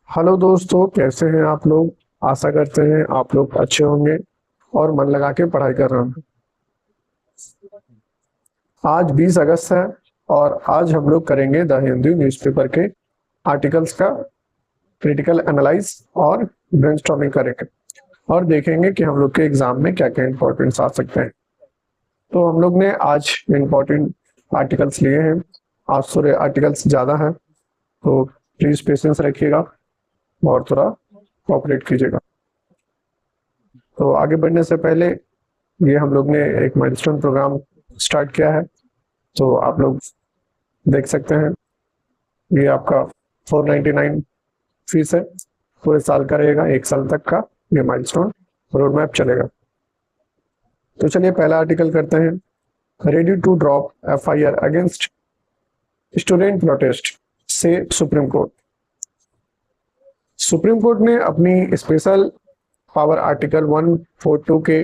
Hello दोस्तों, कैसे हैं आप लोग। आशा करते हैं आप लोग अच्छे होंगे और मन लगा के पढ़ाई कर रहे होंगे। आज 20 अगस्त है और आज हम लोग करेंगे द हिंदू न्यूज़पेपर के आर्टिकल्स का क्रिटिकल एनालाइज और ब्रेनस्टॉर्मिंग करेंगे और देखेंगे कि हम लोग के एग्जाम में क्या क्या इंपॉर्टेंट्स आ सकते हैं। तो हम लोग ने आज इंपॉर्टेंट आर्टिकल्स लिए हैं। आज थोड़े आर्टिकल्स ज़्यादा हैं, तो प्लीज़ पेशेंस रखिएगा और थोड़ा कोऑपरेट कीजिएगा। तो आगे बढ़ने से पहले ये हम लोग ने एक माइलस्टोन प्रोग्राम स्टार्ट किया है, तो आप लोग देख सकते हैं। ये आपका 499 फीस है, पूरे साल का रहेगा, 1 साल तक का ये माइलस्टोन रोड मैप चलेगा। तो चलिए पहला आर्टिकल करते हैं। Ready to drop FIR against student protest says Supreme Court. Supreme Court ने अपनी स्पेशल पावर आर्टिकल 142 के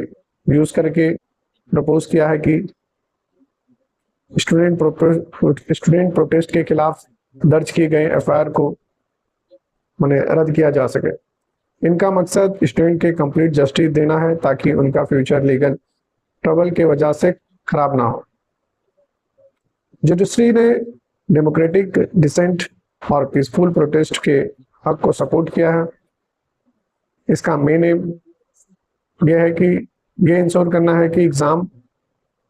यूज करके प्रपोज किया है कि स्टूडेंट प्रोटेस्ट के खिलाफ दर्ज किए गए एफआईआर को माने रद्द किया जा सके। इनका मकसद स्टूडेंट के कंप्लीट जस्टिस देना है ताकि उनका फ्यूचर लीगल ट्रबल के वजह से खराब ना हो। जुडिशरी ने डेमोक्रेटिक डिसेंट और पीसफुल प्रोटेस्ट के हक को सपोर्ट किया है। इसका मेन एम यह है कि ये इंश्योर करना है कि एग्जाम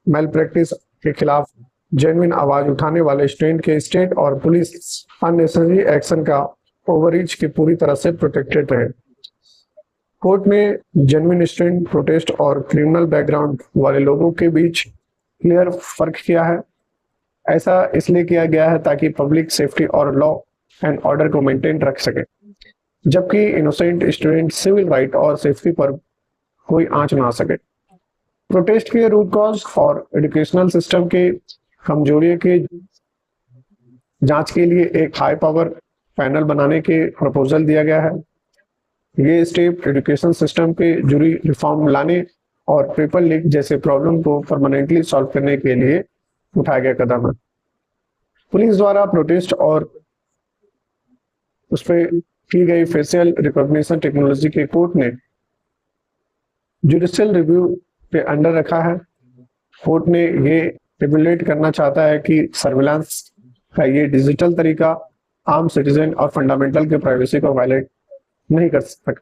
मेल प्रैक्टिस के खिलाफ जेन्युइन आवाज उठाने वाले स्टूडेंट के स्टेट और पुलिस अननेसेसरी एक्शन का ओवररीच की पूरी तरह से प्रोटेक्टेड रहे। कोर्ट ने जेन्युइन स्टूडेंट प्रोटेस्ट और क्रिमिनल बैकग्राउंड वाले लोगों के बीच क्लियर फर्क किया है। ऐसा इसलिए किया गया है ताकि पब्लिक सेफ्टी और लॉ एंड ऑर्डर को मेंटेन रख सके, जबकि इनोसेंट स्टूडेंट सिविल राइट और सेफ्टी पर कोई आंच ना आ सके। प्रोटेस्ट के रूट कॉज और एजुकेशनल सिस्टम के कमजोरी के जांच के लिए एक हाई पावर पैनल बनाने के प्रपोजल दिया गया है। ये स्टेप एजुकेशन सिस्टम के जुड़ी रिफॉर्म लाने और पेपर लीक जैसे प्रॉब्लम को परमानेंटली सॉल्व करने के लिए उठाया गया कदम है। पुलिस द्वारा प्रोटेस्ट और उस पर की गई फेशियल रिकॉग्निशन टेक्नोलॉजी के कोर्ट ने जुडिशियल रिव्यू पे अंडर रखा है। कोर्ट ने ये रेगुलेट करना चाहता है कि सर्विलांस का ये डिजिटल तरीका आम सिटीजन और फंडामेंटल के प्राइवेसी को वायलेट नहीं कर सकता।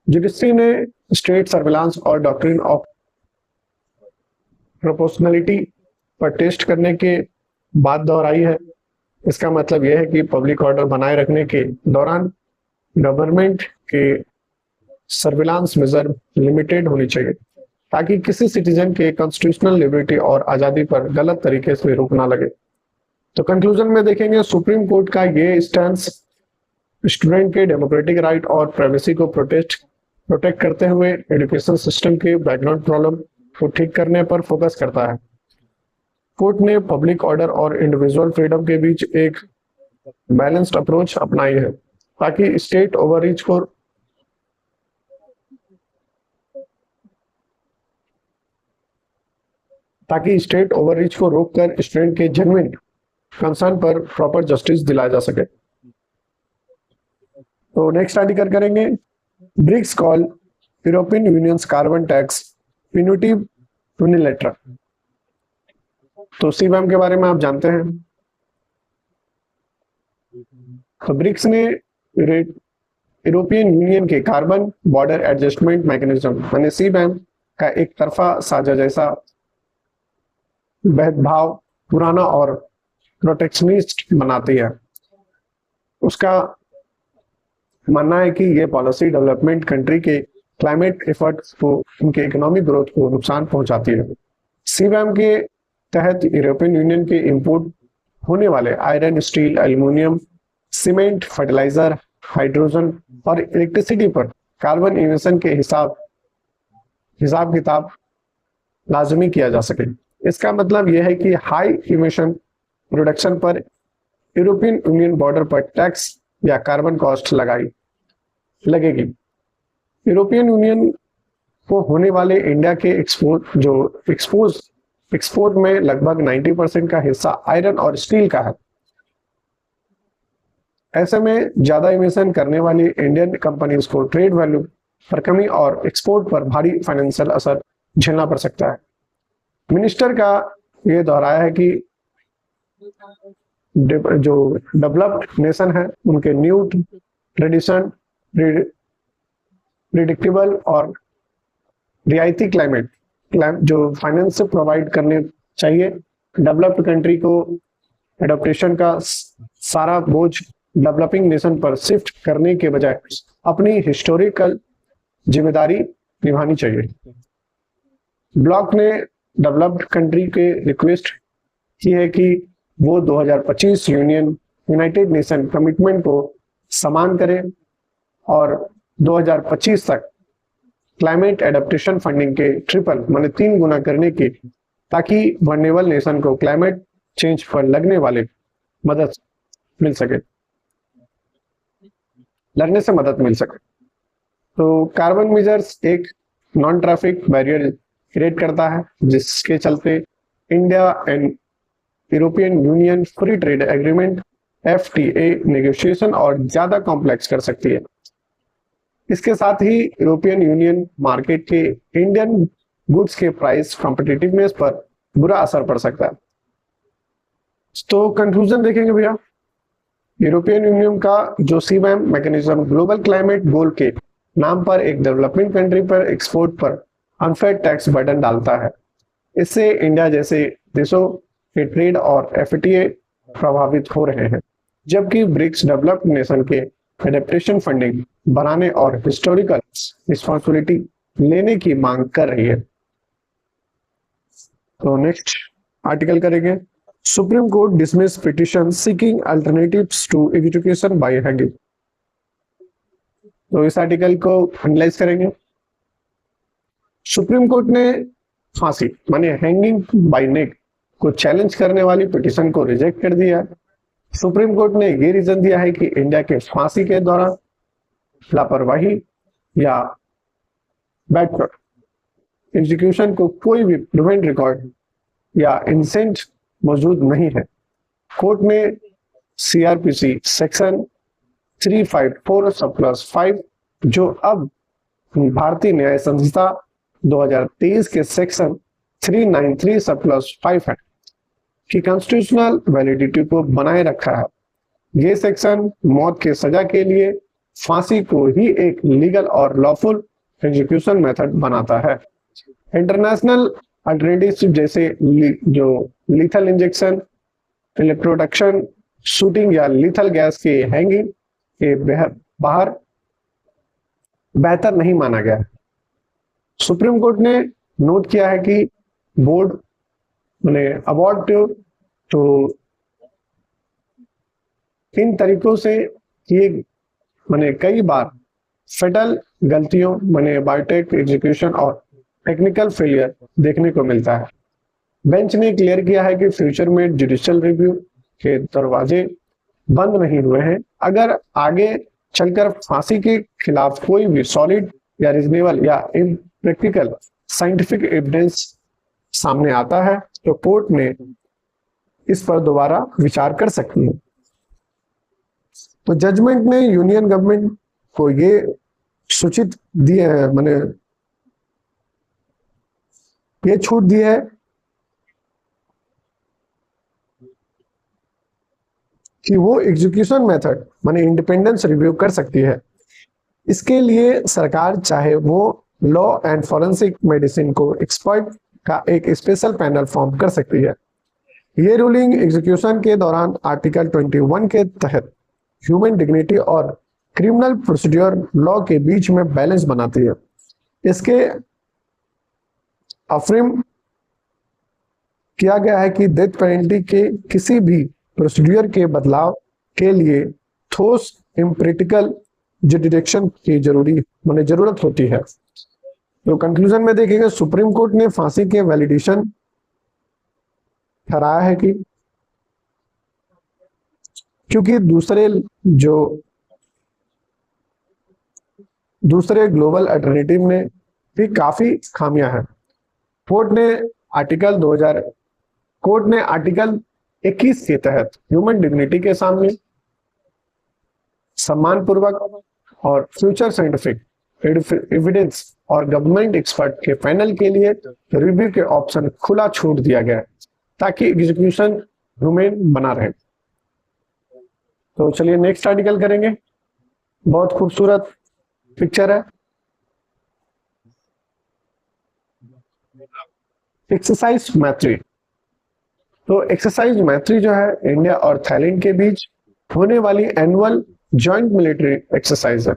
जुडिशरी ने स्टेट सर्विलांस और डॉक्ट्रिन ऑफ प्रोपोर्शनलिटी पर टेस्ट करने के बाद दोहराई है। इसका मतलब यह है कि पब्लिक ऑर्डर बनाए रखने के दौरान गवर्नमेंट के सर्विलांस मेजर लिमिटेड होनी चाहिए ताकि किसी सिटीजन के कॉन्स्टिट्यूशनल लिबर्टी और आजादी पर गलत तरीके से रोक ना लगे। तो कंक्लूजन में देखेंगे सुप्रीम कोर्ट का ये स्टैंस स्टूडेंट के डेमोक्रेटिक राइट और प्राइवेसी को प्रोटेक्ट करते हुए एजुकेशन सिस्टम के बैकग्राउंड प्रॉब्लम को ठीक करने पर फोकस करता है। कोर्ट ने पब्लिक ऑर्डर और इंडिविजुअल फ्रीडम के बीच एक बैलेंस्ड अप्रोच अपनाई है ताकि स्टेट ओवररीच को रोककर स्टूडेंट के जेन्युइन कंसर्न पर प्रॉपर जस्टिस दिलाया जा सके। तो नेक्स्ट आर्टिकल करेंगे BRICS call European union's carbon tax punitive unilateral. तो सीबैम के बारे में आप जानते हैं। तो ब्रिक्स ने यूरोपियन यूनियन के कार्बन बॉर्डर एडजस्टमेंट मैकेनिज्म यानी सीबैम का एक तरफा साझा जैसा भेदभाव पुराना और प्रोटेक्शनिस्ट बनाती है। उसका मानना है कि यह पॉलिसी डेवलपमेंट कंट्री के क्लाइमेट एफर्ट्स को उनके इकोनॉमिक ग्रोथ को नुकसान पहुंचाती है। सीबैम के तहत यूरोपियन यूनियन के इंपोर्ट होने वाले iron, steel, aluminium, cement, fertiliser, hydrogen और इलेक्ट्रिसिटी पर कार्बन इमिशन के हिसाब किताब लाजमी किया जा सके। इसका मतलब यह है कि हाई इमिशन प्रोडक्शन पर यूरोपियन यूनियन बॉर्डर पर टैक्स या कार्बन कॉस्ट लगेगी। यूरोपियन यूनियन को होने वाले इंडिया के एक्सपोर्ट में लगभग 90% का हिस्सा आयरन और स्टील का है। ऐसे में ज्यादा इमिशन करने वाली इंडियन कंपनीज को ट्रेड वैल्यू पर कमी और एक्सपोर्ट पर भारी फाइनेंशियल असर झेलना पड़ सकता है। मिनिस्टर का ये दोहराया है कि जो डेवलप्ड नेशन है उनके न्यू ट्रेडिशन, प्रिडिक्टेबल और रियायती क्लाइमेट जो फाइनेंस से प्रोवाइड करने चाहिए। डेवलप्ड कंट्री को एडॉप्टेशन का सारा बोझ डेवलपिंग नेशन पर शिफ्ट करने के बजाय अपनी हिस्टोरिकल जिम्मेदारी निभानी चाहिए। ब्लॉक ने डेवलप्ड कंट्री के रिक्वेस्ट की है कि वो 2025 यूनाइटेड नेशन कमिटमेंट को समान करें और 2025 तक क्लाइमेट एडेप्टेशन फंडिंग के ट्रिपल माने 3 गुना करने की, ताकि वल्नरेबल नेशन को क्लाइमेट चेंज पर लगने वाले मदद मिल सके, लड़ने से मदद मिल सके। तो कार्बन मेजर्स एक नॉन ट्रैफिक बैरियर क्रिएट करता है, जिसके चलते India and European union free trade agreement FTA negotiation और ज्यादा कॉम्प्लेक्स कर सकती है। इसके साथ ही यूरोपियन यूनियन मार्केट के इंडियन गुड्स के प्राइस कॉम्पिटिटिवनेस पर बुरा असर पड़ सकता है। तो कंक्लूजन देखेंगे भैया, यूरोपियन यूनियन का जो CBAM मैकेनिज्म ग्लोबल क्लाइमेट गोल के नाम पर एक डेवलपिंग कंट्री पर एक्सपोर्ट पर अनफेयर टैक्स बर्डन डालता है। इससे इंडिया जैसे देशों के ट्रेड और FTA प्रभावित हो रहे हैं, जबकि ब्रिक्स डेवलप्ड नेशन के एडेप्टेशन फंडिंग बनाने और हिस्टोरिकल रिस्पॉन्सिबिलिटी लेने की मांग कर रही है। तो नेक्स्ट आर्टिकल करेंगे, Supreme Court dismiss petition seeking alternatives to education by hanging. तो इस आर्टिकल को एनालाइज करेंगे। सुप्रीम कोर्ट ने फांसी माने हैंगिंग बाय नेक को चैलेंज करने वाली पिटिशन को रिजेक्ट कर दिया। सुप्रीम कोर्ट ने ये रीजन दिया है कि इंडिया के फांसी के दौरान लापरवाही या बैड एग्जीक्यूशन को कोई भी प्रिवेंट रिकॉर्ड या इंसेंट मौजूद नहीं है। कोर्ट ने CRPC सेक्शन 354(5) जो अब भारतीय न्याय संहिता 2023 के सेक्शन 393(5) है की कॉन्स्टिट्यूशनल वैलिडिटी को बनाए रखा है। ये सेक्शन मौत के सजा के लिए फांसी को ही एक लीगल और लॉफुल एग्जीक्यूशन मेथड बनाता है। इंटरनेशनल अल्टरनेटिव जैसे जो लीथल इंजेक्शन, इलेक्ट्रोडक्शन, शूटिंग या लीथल गैस के हैंगिंग के बाहर बेहतर नहीं माना गया। सुप्रीम कोर्ट ने नोट किया है कि बोर्ड ने अबॉर्टिव तो इन तरीकों से किए मैंने कई बार फेटल गलतियों मैंने बायोटेक एग्जीक्यूशन और टेक्निकल फेलियर देखने को मिलता है। बेंच ने क्लियर किया है कि फ्यूचर में जुडिशियल रिव्यू के दरवाजे बंद नहीं हुए हैं। अगर आगे चलकर फांसी के खिलाफ कोई भी सॉलिड या रीजनेबल या इम्प्रैक्टिकल साइंटिफिक एविडेंस सामने आता है तो कोर्ट ने इस पर दोबारा विचार कर सकती है। तो जजमेंट ने यूनियन गवर्नमेंट को ये सूचित दिए है, मैंने ये छूट दी है कि वो एग्जीक्यूशन मेथड माने इंडिपेंडेंस रिव्यू कर सकती है। इसके लिए सरकार चाहे वो लॉ एंड फॉरेंसिक मेडिसिन को एक्सपर्ट का एक स्पेशल पैनल फॉर्म कर सकती है। ये रूलिंग एग्जीक्यूशन के दौरान आर्टिकल 21 के तहत ह्यूमन डिग्निटी और क्रिमिनल प्रोसीड्यूर लॉ के बीच में बैलेंस बनाती है। इसके अफर्म किया गया है कि डेथ पेनल्टी के किसी भी प्रोसीड्यूर के बदलाव के लिए ठोस इम्प्रैक्टिकल जुडिक्शन की जरूरत होती है। तो कंक्लूजन में देखेंगे, सुप्रीम कोर्ट ने फांसी के वैलिडेशन ठहराया है कि क्योंकि दूसरे ग्लोबल अल्टरनेटिव में भी काफी खामियां हैं। कोर्ट ने आर्टिकल 21 के तहत ह्यूमन डिग्निटी के सामने सम्मानपूर्वक और फ्यूचर साइंटिफिक एविडेंस और गवर्नमेंट एक्सपर्ट के पैनल के लिए रिव्यू के ऑप्शन खुला छोड़ दिया गया ताकि एग्जीक्यूशन ह्यूमन बना रहे। तो चलिए नेक्स्ट आर्टिकल करेंगे। बहुत खूबसूरत पिक्चर है। एक्सरसाइज मैत्री। तो एक्सरसाइज मैत्री जो है इंडिया और थाईलैंड के बीच होने वाली एनुअल जॉइंट मिलिट्री एक्सरसाइज है,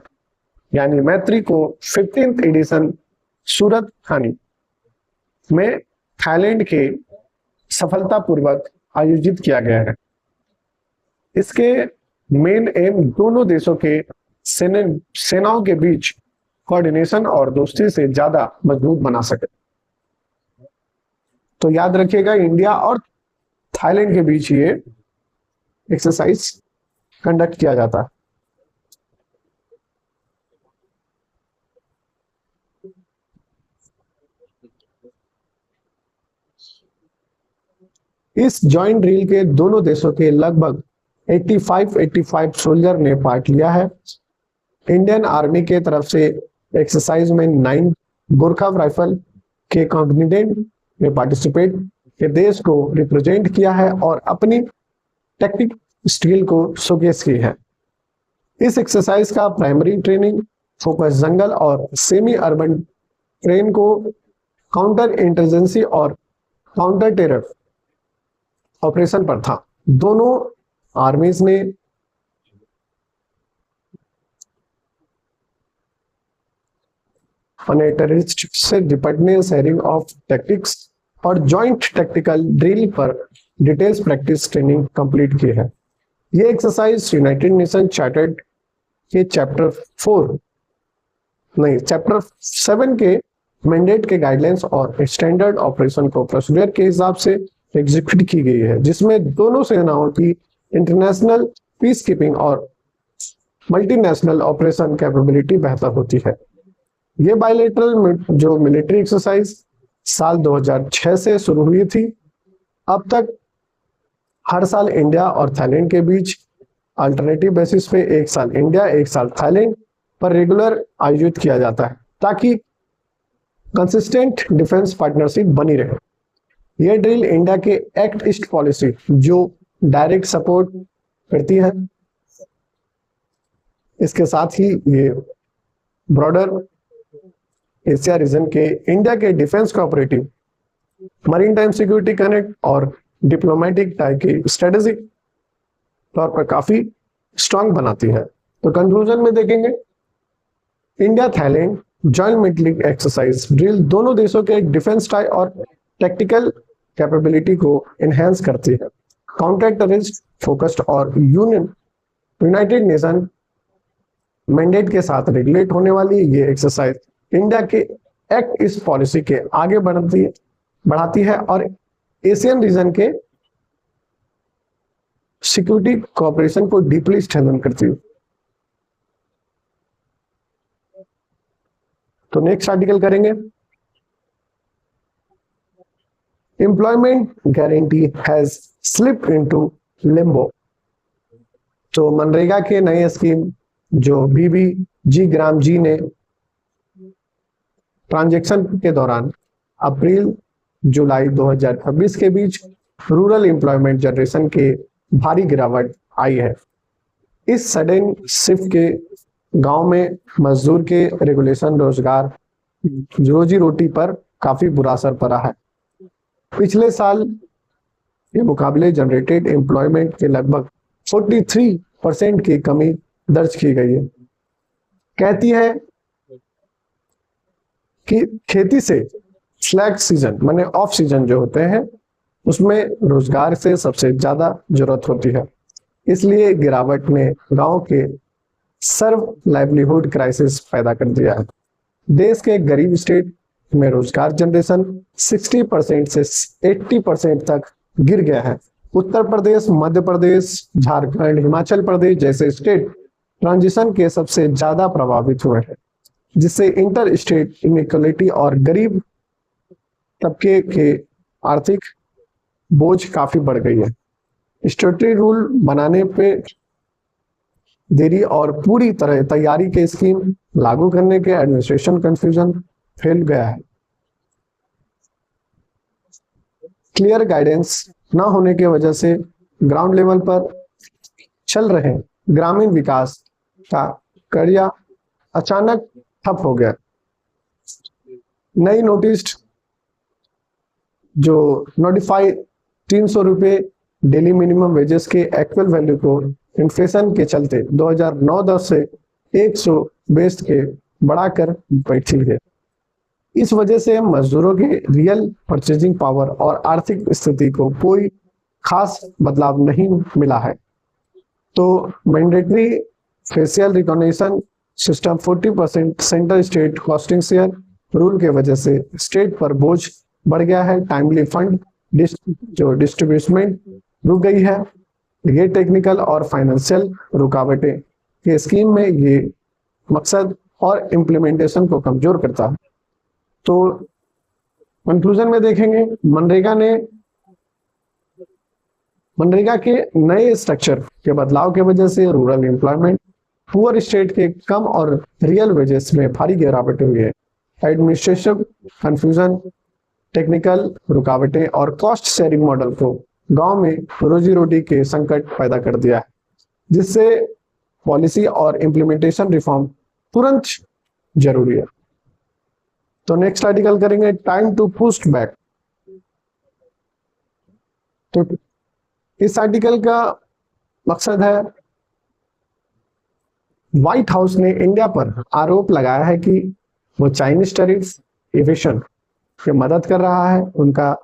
यानी मैत्री को 15th एडिशन सूरत हानी में थाईलैंड के सफलतापूर्वक आयोजित किया गया है। इसके मेन एम दोनों देशों के सेनाओं के बीच कोऑर्डिनेशन और दोस्ती से ज्यादा मजबूत बना सके। तो याद रखिएगा, इंडिया और थाईलैंड के बीच ये एक्सरसाइज कंडक्ट किया जाता है। इस जॉइंट ड्रिल के दोनों देशों के लगभग 85 सोल्जर ने पार्ट लिया है। इंडियन आर्मी के तरफ से एक्सरसाइज में 9 गोरखा राइफल के कॉन्टिजेंट ने पार्टिसिपेट के देश को रिप्रेजेंट किया है और अपनी टेक्निक स्किल को शोकेस की है। इस एक्सरसाइज का प्राइमरी ट्रेनिंग फोकस जंगल और सेमी अर्बन ट्रेन को काउंटर इंटेलिजेंसी और काउंटर टेरर ऑपरेशन पर था। दोनों आर्मीज ने टेररिस्ट से निपटने, शेयरिंग ऑफ टैक्टिक्स और जॉइंट टैक्टिकल ड्रिल पर डिटेल्स प्रैक्टिस ट्रेनिंग कंप्लीट की है। ये एक्सरसाइज यूनाइटेड नेशन चार्टर्ड के चैप्टर 7 के मैंडेट के गाइडलाइंस और स्टैंडर्ड ऑपरेशन को प्रोसीजर के हिसाब से एग्जीक्यूट की गई है, जिसमें दोनों सेनाओं की इंटरनेशनल पीस कीपिंग और मल्टीनेशनल ऑपरेशन कैपेबिलिटी बेहतर होती है। ये बायलैटरल जो मिलिट्री एक्सरसाइज साल 2006 से शुरू हुई थी, अब तक हर साल इंडिया और थाईलैंड के बीच अल्टरनेटिव बेसिस पे 1 साल इंडिया 1 साल थाईलैंड पर रेगुलर आयोजित किया जाता है ताकि कंसिस्टेंट डिफेंस पार्टनरशिप बनी रहे। यह ड्रिल इंडिया के एक्ट ईस्ट पॉलिसी जो डायरेक्ट सपोर्ट करती है, इसके साथ ही ये ब्रॉडर एशिया रीजन के इंडिया के defence cooperative marine time security connect और डिप्लोमेटिक टाई की स्ट्रेटेजिक तौर पर काफी स्ट्रांग बनाती है। तो कंक्लूजन में देखेंगे, India Thailand joint military exercise drill दोनों देशों के डिफेंस टाई और टेक्टिकल कैपेबिलिटी को एनहेंस करती है। काउंटर टेररिस्ट फोकस्ड और यूनाइटेड नेशन मैंडेट के साथ रेगुलेट होने वाली ये एक्सरसाइज इंडिया के एक्ट इस पॉलिसी के आगे बढ़ाती है और एशियन रीजन के सिक्योरिटी कोऑपरेशन को डीपली स्ट्रेंथन करती है। तो नेक्स्ट आर्टिकल करेंगे, employment guarantee has slip into Limbo. तो मनरेगा के नए स्कीम जो बीबीजी ग्राम जी ने ट्रांजैक्शन के दौरान अप्रैल जुलाई 2026 के बीच रूरल एम्प्लॉयमेंट जनरेशन के भारी गिरावट आई है। इस सडन शिफ्ट के गांव में मजदूर के रेगुलेशन रोजगार रोजी रोटी पर काफी बुरा असर पड़ा है। पिछले साल के मुकाबले जनरेटेड एम्प्लॉयमेंट के लगभग 43% की कमी दर्ज की गई है। कहती है कि खेती से स्लैक सीजन माने ऑफ सीजन जो होते हैं उसमें रोजगार से सबसे ज्यादा जरूरत होती है, इसलिए गिरावट ने गांव के सर्व लाइवलीहुड क्राइसिस पैदा कर दिया है। देश के गरीब स्टेट में रोजगार जनरेशन 60% से 80% तक गिर गया है। उत्तर प्रदेश, मध्य प्रदेश, झारखंड, हिमाचल प्रदेश जैसे स्टेट ट्रांजिशन के सबसे ज्यादा प्रभावित हुए हैं, जिससे इंटर स्टेट इनइक्वालिटी और गरीब तबके के आर्थिक बोझ काफी बढ़ गई है। स्टैट्यूटरी रूल बनाने पे देरी और पूरी तरह तैयारी के स्कीम लागू करने के एडमिनिस्ट्रेशन कंफ्यूजन फैल गया है। क्लियर गाइडेंस न होने की वजह से ग्राउंड लेवल पर चल रहे ग्रामीण विकास का कार्य अचानक ठप हो गया। नई नोटिस जो नोटिफाई 300 रुपये डेली मिनिमम वेजेस के एक्चुअल वैल्यू को इन्फ्लेशन के चलते 2009-10 से 100 बेस के बढ़ाकर बैठी है। इस वजह से मजदूरों के रियल परचेजिंग पावर और आर्थिक स्थिति को कोई खास बदलाव नहीं मिला है। तो mandatory facial recognition system 40% centre state costing share rule के वजह से स्टेट पर बोझ बढ़ गया है। टाइमली फंड जो डिस्ट्रीब्यूशन रुक गई है। ये टेक्निकल और फाइनेंशियल रुकावटें के स्कीम में ये मकसद और इम्प्लीमेंटेशन को कमजोर करता है। तो कंक्लूजन में देखेंगे, मनरेगा के नए स्ट्रक्चर के बदलाव के वजह से रूरल एम्प्लॉयमेंट, पुअर स्टेट के कम और रियल वेजेस में भारी गिरावट हुई है। एडमिनिस्ट्रेटिव कंफ्यूजन, टेक्निकल रुकावटें और कॉस्ट शेयरिंग मॉडल को गांव में रोजी रोटी के संकट पैदा कर दिया है, जिससे पॉलिसी और इम्प्लीमेंटेशन रिफॉर्म तुरंत जरूरी है। तो नेक्स्ट आर्टिकल करेंगे टाइम टू पुश बैक। तो इस आर्टिकल का मकसद है, व्हाइट हाउस ने इंडिया पर आरोप लगाया है कि वो चाइनीज टैरिफ इवेशन की मदद कर रहा है। उनका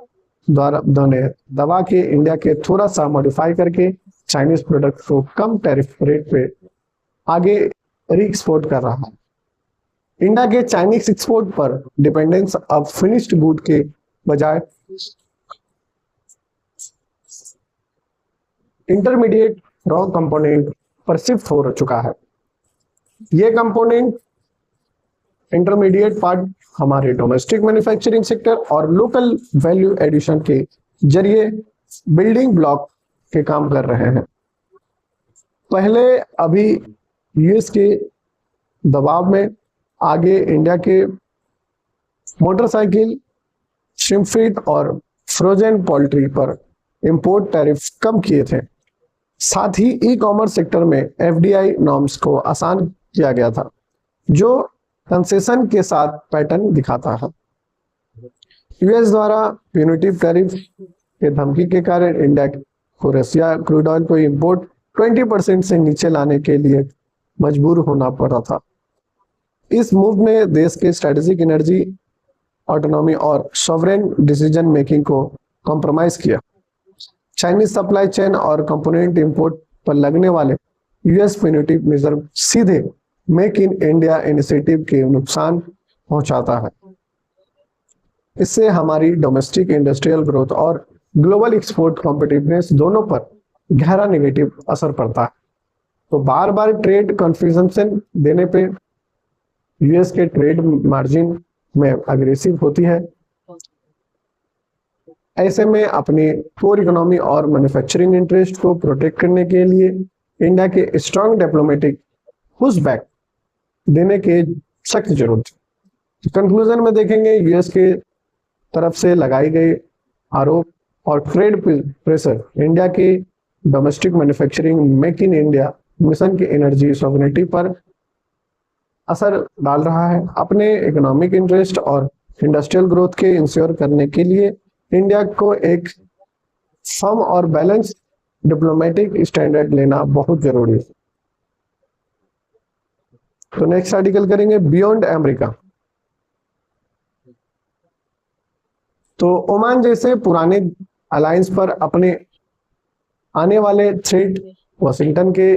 द्वारा दबा के इंडिया के थोड़ा सा मॉडिफाई करके चाइनीज प्रोडक्ट को कम टैरिफ रेट पे आगे री एक्सपोर्ट कर रहा है। इंडिया के चाइनीज एक्सपोर्ट पर डिपेंडेंस अब फिनिश्ड गुड के बजाय इंटरमीडिएट रॉ कंपोनेंट पर शिफ्ट हो चुका है। ये कंपोनेंट इंटरमीडिएट पार्ट हमारे डोमेस्टिक मैन्युफैक्चरिंग सेक्टर और लोकल वैल्यू एडिशन के जरिए बिल्डिंग ब्लॉक के काम कर रहे हैं। पहले अभी यूएस के दबाव में आगे इंडिया के मोटरसाइकिल, श्रिम्प और फ्रोजन पोल्ट्री पर इंपोर्ट टैरिफ कम किए थे। साथ ही ई कॉमर्स सेक्टर में एफडीआई नॉर्म्स को आसान किया गया था, जो कंसेशन के साथ पैटर्न दिखाता है। यूएस द्वारा यूनिटिव टैरिफ के धमकी के कारण इंडिया को रसिया क्रूड ऑयल को इंपोर्ट 20% से नीचे लाने के लिए मजबूर होना पड़ा था। इस मूव ने देश के स्ट्रेटेजिक एनर्जी ऑटोनॉमी और सॉवरेन डिसीजन मेकिंग को कॉम्प्रोमाइज किया। चाइनीज सप्लाई चेन और कंपोनेंट इंपोर्ट पर लगने वाले यूएस पेनल्टी मेजर सीधे मेक इन इंडिया इनिशिएटिव के नुकसान पहुंचाता है। इससे हमारी डोमेस्टिक इंडस्ट्रियल ग्रोथ और ग्लोबल एक्सपोर्ट कॉम्पिटिटिवनेस दोनों पर गहरा नेगेटिव असर पड़ता है। तो बार बार ट्रेड कन्फ्यूजन देने पे यूएस के ट्रेड मार्जिन में अग्रेसिव होती है। ऐसे में अपनी कोर इकोनॉमी और मैन्युफैक्चरिंग इंटरेस्ट को प्रोटेक्ट करने के लिए इंडिया के स्ट्रॉन्ग डिप्लोमेटिक पुश बैक देने के सख्त जरूरत है। कंक्लूजन में देखेंगे, यूएस के तरफ से लगाई गई आरोप और ट्रेड प्रेशर इंडिया के domestic manufacturing make in India mission की एनर्जी सॉवरेनिटी पर असर डाल रहा है। अपने इकोनॉमिक इंटरेस्ट और इंडस्ट्रियल ग्रोथ के इंश्योर करने के लिए इंडिया को एक फर्म और बैलेंस डिप्लोमेटिक स्टैंडर्ड लेना बहुत जरूरी है। तो नेक्स्ट आर्टिकल करेंगे बियॉन्ड अमेरिका। तो ओमान जैसे पुराने अलायंस पर अपने आने वाले थ्रेट वाशिंगटन के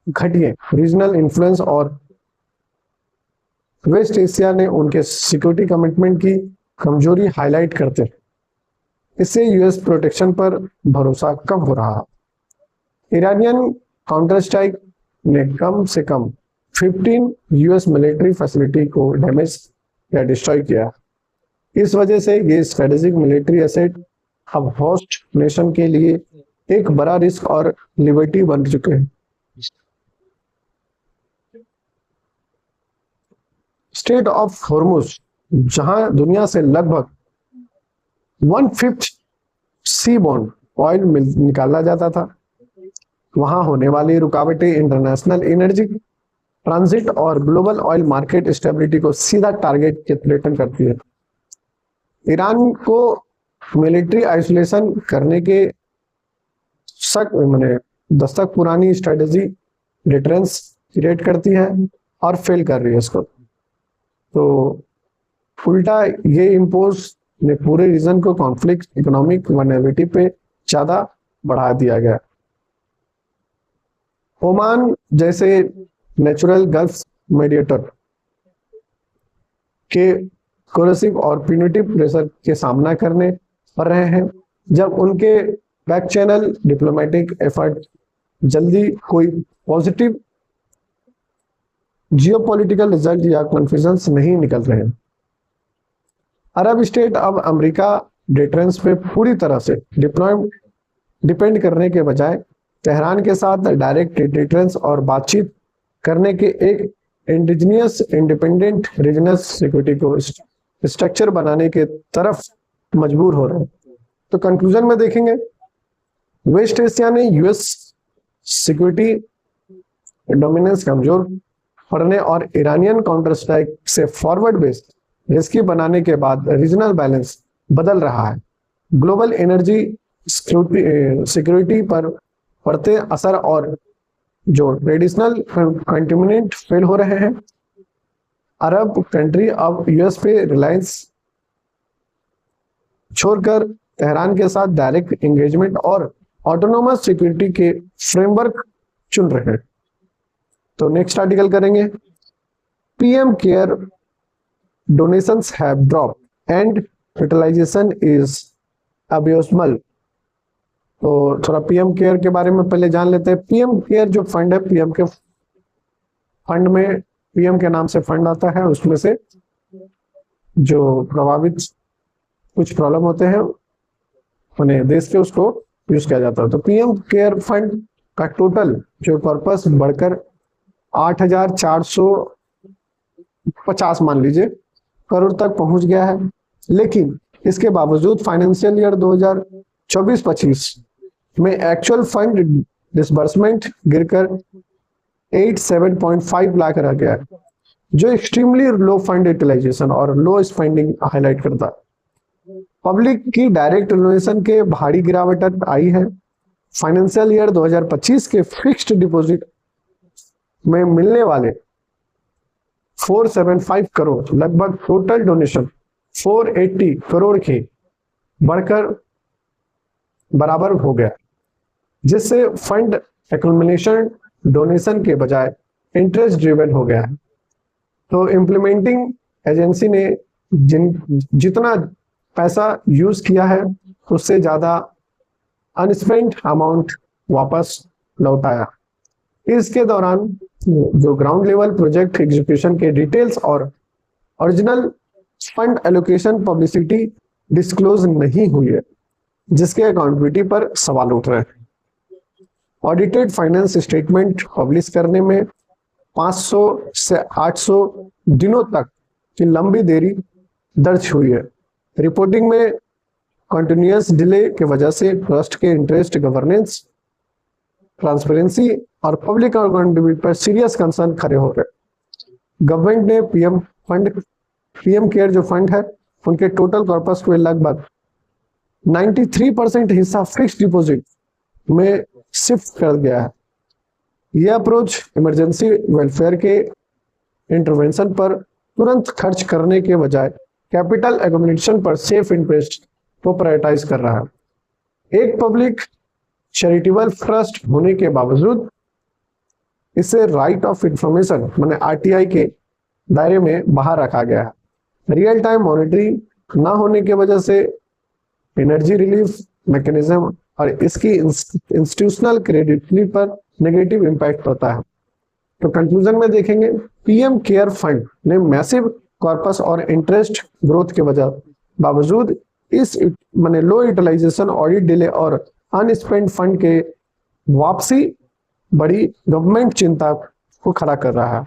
घटिया रीजनल इन्फ्लुएंस और वेस्ट एशिया ने उनके सिक्योरिटी कमिटमेंट की कमजोरी हाईलाइट करते हैं। इससे यूएस प्रोटेक्शन पर भरोसा कम हो रहा है। ईरानियन काउंटर स्ट्राइक ने कम से कम 15 यूएस मिलिट्री फैसिलिटी को डैमेज या डिस्ट्रॉय किया। इस वजह से ये स्ट्रेटेजिक मिलिट्री एसेट अब होस्ट नेशन के लिए एक बड़ा रिस्क और लिबर्टी बन चुके हैं। स्टेट ऑफ हॉर्मुज, जहां दुनिया से लगभग 1/5 सी बॉन्ड ऑयल निकाला जाता था, वहां होने वाली रुकावटें इंटरनेशनल एनर्जी ट्रांजिट और ग्लोबल ऑयल मार्केट स्टेबिलिटी को सीधा टारगेट के थ्रेटन करती है। ईरान को मिलिट्री आइसोलेशन करने के मैंने दस्तक पुरानी स्ट्रेटेजी डिटरेंस क्रिएट करती है और फेल कर रही है इसको। तो उल्टा ये इम्पोज ने पूरे रीजन को कॉन्फ्लिक्ट, इकोनॉमिक वल्नरेबिलिटी पे ज्यादा बढ़ा दिया गया। ओमान जैसे नेचुरल गल्फ मीडिएटर के कोरेसिव और प्यूनिटिव प्रेशर के सामना करने पड़ रहे हैं, जब उनके बैक चैनल डिप्लोमेटिक एफर्ट जल्दी कोई पॉजिटिव जियोपॉलिटिकल रिजल्ट या कन्फ्यूजन्स नहीं निकल रहे हैं। अरब स्टेट अब अमेरिका डिटरेंस पे पूरी तरह से डिपेंड करने के बजाय तेहरान के साथ डायरेक्ट डिटरेंस और बातचीत करने के एक इंडिजिनियस इंडिपेंडेंट रीजनल सिक्योरिटी को स्ट्रक्चर बनाने के तरफ मजबूर हो रहे हैं। तो कंक्लूजन में देखेंगे, वेस्ट एशिया ने यूएस सिक्योरिटी डोमिनेंस कमजोर पड़ने और ईरानियन काउंटर स्ट्राइक से फॉरवर्ड बेस्ड रिस्की बनाने के बाद रीजनल बैलेंस बदल रहा है। ग्लोबल एनर्जी सिक्योरिटी पर पड़ते असर और जो ट्रेडिशनल कंटिनेंट फेल हो रहे हैं, अरब कंट्री अब यूएस पे रिलायंस छोड़कर तेहरान के साथ डायरेक्ट एंगेजमेंट और ऑटोनोमस सिक्योरिटी के फ्रेमवर्क चुन रहे हैं। तो नेक्स्ट आर्टिकल करेंगे, PM care donations have dropped and utilisation is abysmal. तो थोड़ा पीएम केयर के बारे में पहले जान लेते हैं। पीएम केयर जो फंड है, पीएम के फंड में पीएम के नाम से फंड आता है, उसमें से जो प्रभावित कुछ प्रॉब्लम होते हैं उन्हें देश के उसको यूज किया जाता है। तो पीएम केयर फंड का टोटल जो पर्पस बढ़कर 8,450 मान लीजिए करोड़ तक पहुंच गया है, लेकिन इसके बावजूद फाइनेंशियल ईयर 2024-25 में एक्चुअल फंड डिसबर्समेंट गिरकर 87.5 लाख रह गया है, जो एक्सट्रीमली लो फंड यूटिलाइजेशन और लो स्पेंडिंग हाईलाइट करता है। पब्लिक की डायरेक्ट डोनेशन के भारी गिरावट आई है। फाइनेंशियल ईयर 2025 के फिक्स्ड डिपॉजिट में मिलने वाले 475 करोड़ लगभग टोटल डोनेशन 480 करोड़ के बढ़कर बराबर हो गया, जिससे फंड एक्युमुलेशन डोनेशन के बजाय इंटरेस्ट ड्रिवन हो गया है। तो इम्प्लीमेंटिंग एजेंसी ने जितना पैसा यूज किया है उससे ज्यादा अनस्पेंट अमाउंट वापस लौटाया। इसके दौरान जो ग्राउंड लेवल प्रोजेक्ट एग्जीक्यूशन के डिटेल्स और original fund allocation publicity disclose नहीं हुई है, जिसके अकाउंटेबिलिटी पर सवाल उठ रहे हैं। ऑडिटेड फाइनेंस स्टेटमेंट पब्लिश करने में 500 से 800 दिनों तक की लंबी देरी दर्ज हुई है। रिपोर्टिंग में कंटिन्यूअस डिले की वजह से ट्रस्ट के इंटरेस्ट गवर्नेंस, ट्रांसपेरेंसी और पब्लिक अकाउंटेबिलिटी पर सीरियस कंसर्न खड़े हो रहे। गवर्नमेंट ने पीएम केयर जो फंड है उनके टोटल कॉर्पस को लगभग 93% हिस्सा फिक्स्ड डिपॉजिट में शिफ्ट कर गया है। यह अप्रोच इमरजेंसी वेलफेयर के इंटरवेंशन पर तुरंत खर्च करने के बजाय कैपिटल एक्युमुलेशन पर सेफ इंटरेस्ट को प्रायोरिटाइज कर रहा है। एक पब्लिक चैरिटेबल ट्रस्ट होने के बावजूद इसे राइट ऑफ इंफॉर्मेशन माने आरटीआई के दायरे में बाहर रखा गया है। रियल टाइम मॉनिटरिंग ना होने की वजह से एनर्जी रिलीफ मैकेनिज्म और इसकी इंस्टीट्यूशनल क्रेडिबिलिटी पर नेगेटिव इम्पैक्ट पड़ता है। तो कंक्लूजन में देखेंगे, पीएम केयर फंड ने मैसिव कॉर्पस और इंटरेस्ट ग्रोथ के वजह बावजूद इस माने लो यूटिलाइजेशन, ऑडिट डिले और अनस्पेंड फंड के वापसी बड़ी गवर्नमेंट चिंता को खड़ा कर रहा है।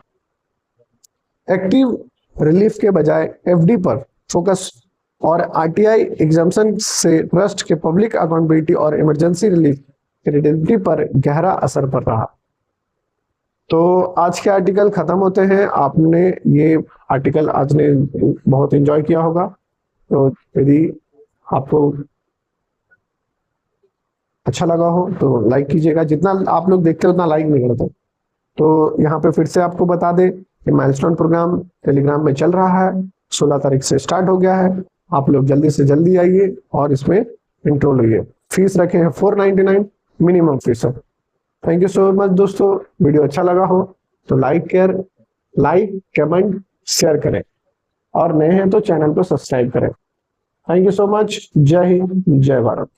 एक्टिव रिलीफ के बजाय एफडी पर फोकस और आरटीआई एग्जाम्पशन से ट्रस्ट के पब्लिक अकाउंटेबिलिटी और इमरजेंसी रिलीफ क्रेडिबिलिटी पर गहरा असर पड़ रहा। तो आज के आर्टिकल खत्म होते हैं। आपने ये आर्टिकल आज ने बहुत एंजॉय किया होगा। तो यदि आपको अच्छा लगा हो तो लाइक कीजिएगा। जितना आप लोग देखते हो उतना लाइक नहीं करते। तो यहाँ पे फिर से आपको बता दें कि माइलस्टोन प्रोग्राम टेलीग्राम में चल रहा है, 16 तारीख से स्टार्ट हो गया है। आप लोग जल्दी से जल्दी आइए और इसमें इंट्रो लीजिए। फीस रखे हैं 499 मिनिमम फीस है। थैंक यू सो मच दोस्तों। वीडियो अच्छा लगा हो तो लाइक कमेंट शेयर करें और नए हैं तो चैनल को सब्सक्राइब करें। Thank you so much. जय हिंद, जय भारत।